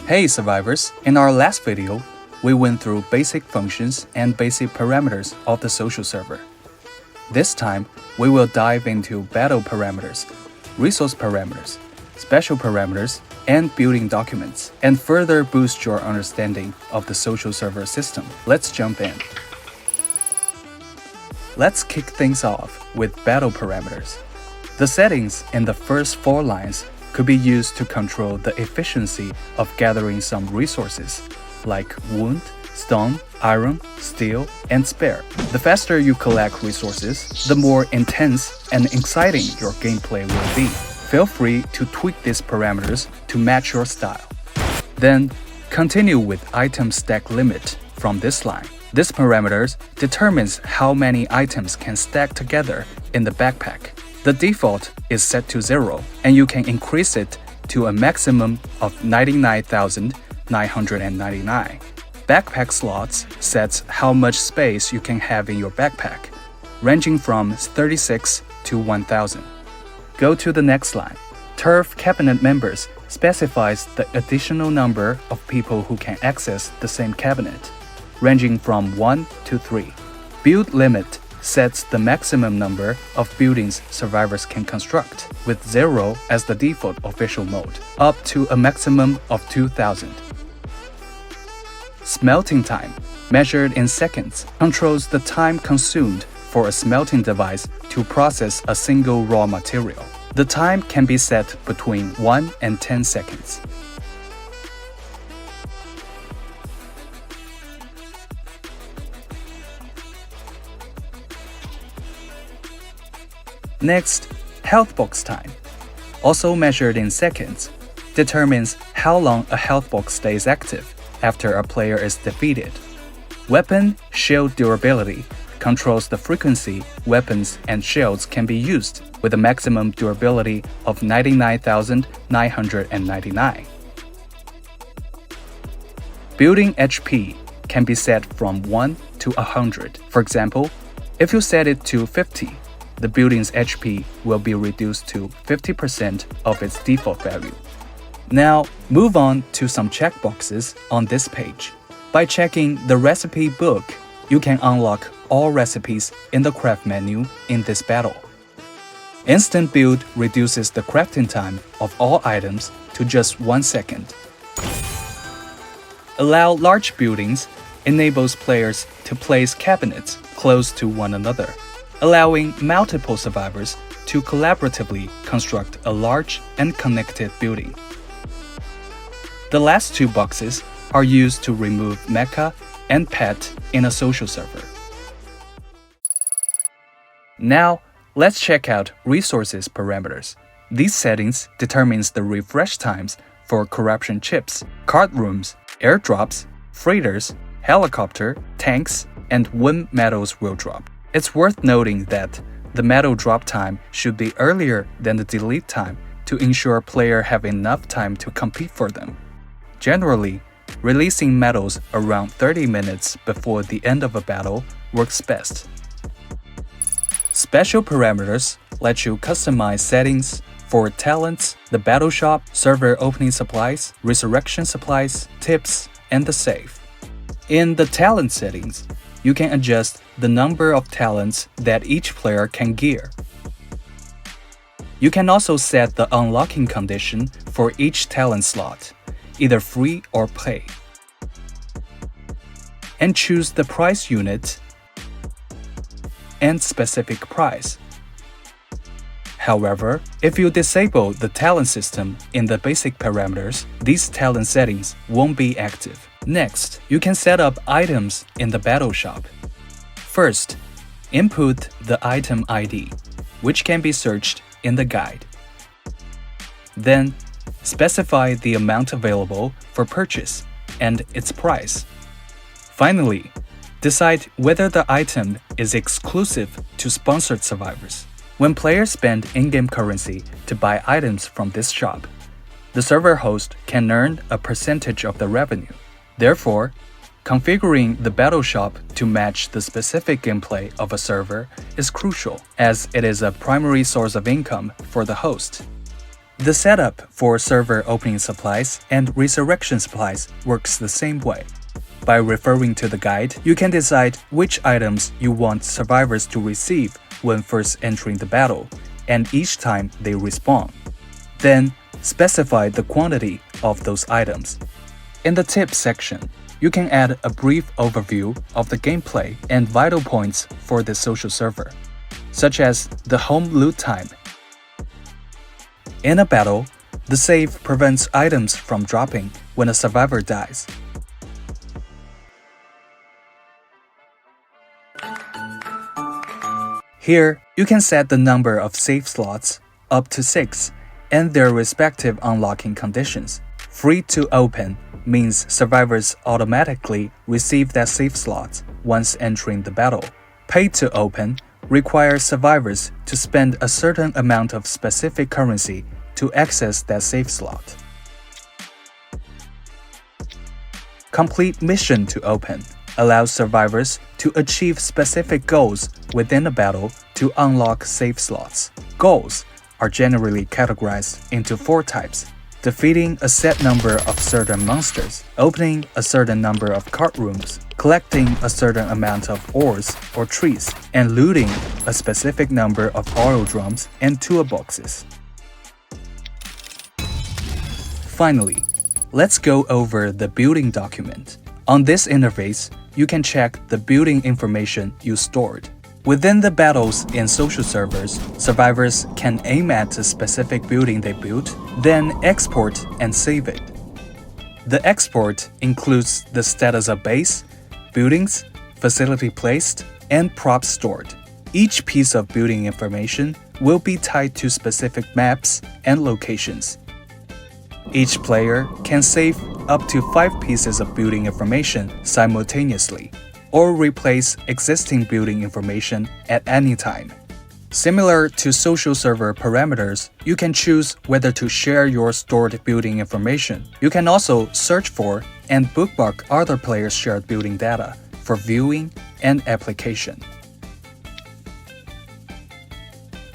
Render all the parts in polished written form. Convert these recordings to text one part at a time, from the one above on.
Hey survivors, in our last video, we went through basic functions and basic parameters of the social server. This time, we will dive into battle parameters, resource parameters, special parameters, and building documents, and further boost your understanding of the social server system. Let's jump in. Let's kick things off with battle parameters. The settings in the first 4 lines could be used to control the efficiency of gathering some resources, like wood, stone, iron, steel, and spare. The faster you collect resources, the more intense and exciting your gameplay will be. Feel free to tweak these parameters to match your style. Then, continue with item stack limit from this line. This parameter determines how many items can stack together in the backpack. The default is set to 0, and you can increase it to a maximum of 99,999. Backpack slots sets how much space you can have in your backpack, ranging from 36 to 1,000. Go to the next line. Turf cabinet members specifies the additional number of people who can access the same cabinet, ranging from 1 to 3. Build limit sets the maximum number of buildings survivors can construct, with 0 as the default official mode, up to a maximum of 2,000. Smelting time, measured in seconds, controls the time consumed for a smelting device to process a single raw material. The time can be set between 1 and 10 seconds. Next, health box time, also measured in seconds, determines how long a health box stays active after a player is defeated. Weapon shield durability controls the frequency weapons and shields can be used, with a maximum durability of 99,999. Building HP can be set from 1 to 100. For example, if you set it to 50, the building's HP will be reduced to 50% of its default value. Now, move on to some checkboxes on this page. By checking the recipe book, you can unlock all recipes in the craft menu in this battle. Instant build reduces the crafting time of all items to just 1 second. Allow large buildings enables players to place cabinets close to one another, allowing multiple survivors to collaboratively construct a large and connected building. The last 2 boxes are used to remove mecha and pet in a social server. Now, let's check out resources parameters. These settings determines the refresh times for corruption chips, card rooms, airdrops, freighters, helicopter, tanks, and when metals will drop. It's worth noting that the metal drop time should be earlier than the delete time to ensure players have enough time to compete for them. Generally, releasing metals around 30 minutes before the end of a battle works best. Special parameters let you customize settings for talents, the battle shop, server opening supplies, resurrection supplies, tips, and the save. In the talent settings, you can adjust the number of talents that each player can gear. You can also set the unlocking condition for each talent slot, either free or pay, and choose the price unit and specific price. However, if you disable the talent system in the basic parameters, these talent settings won't be active. Next, you can set up items in the battle shop. First, input the item ID, which can be searched in the guide. Then, specify the amount available for purchase and its price. Finally, decide whether the item is exclusive to sponsored survivors. When players spend in-game currency to buy items from this shop, the server host can earn a percentage of the revenue. Therefore, configuring the battle shop to match the specific gameplay of a server is crucial, as it is a primary source of income for the host. The setup for server opening supplies and resurrection supplies works the same way. By referring to the guide, you can decide which items you want survivors to receive when first entering the battle, and each time they respawn. Then, specify the quantity of those items. In the tips section, you can add a brief overview of the gameplay and vital points for the social server, such as the home loot time. In a battle, the save prevents items from dropping when a survivor dies. Here, you can set the number of save slots up to 6 and their respective unlocking conditions. Free to open means survivors automatically receive that save slot once entering the battle. Pay to open requires survivors to spend a certain amount of specific currency to access that save slot. Complete mission to open allows survivors to achieve specific goals within a battle to unlock save slots. Goals are generally categorized into 4 types: defeating a set number of certain monsters, opening a certain number of card rooms, collecting a certain amount of ores or trees, and looting a specific number of oil drums and toolboxes. Finally, let's go over the building document. On this interface, you can check the building information you stored. Within the battles in social servers, survivors can aim at a specific building they built, then export and save it. The export includes the status of base, buildings, facility placed, and props stored. Each piece of building information will be tied to specific maps and locations. Each player can save up to 5 pieces of building information simultaneously, or replace existing building information at any time. Similar to social server parameters, you can choose whether to share your stored building information. You can also search for and bookmark other players' shared building data for viewing and application.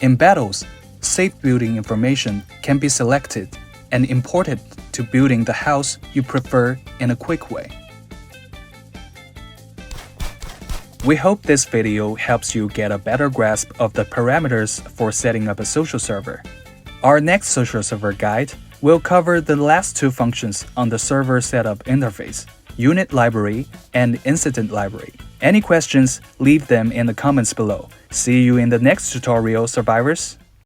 In battles, saved building information can be selected and imported to building the house you prefer in a quick way. We hope this video helps you get a better grasp of the parameters for setting up a social server. Our next social server guide will cover the last 2 functions on the server setup interface: unit library and incident library. Any questions, leave them in the comments below. See you in the next tutorial, survivors!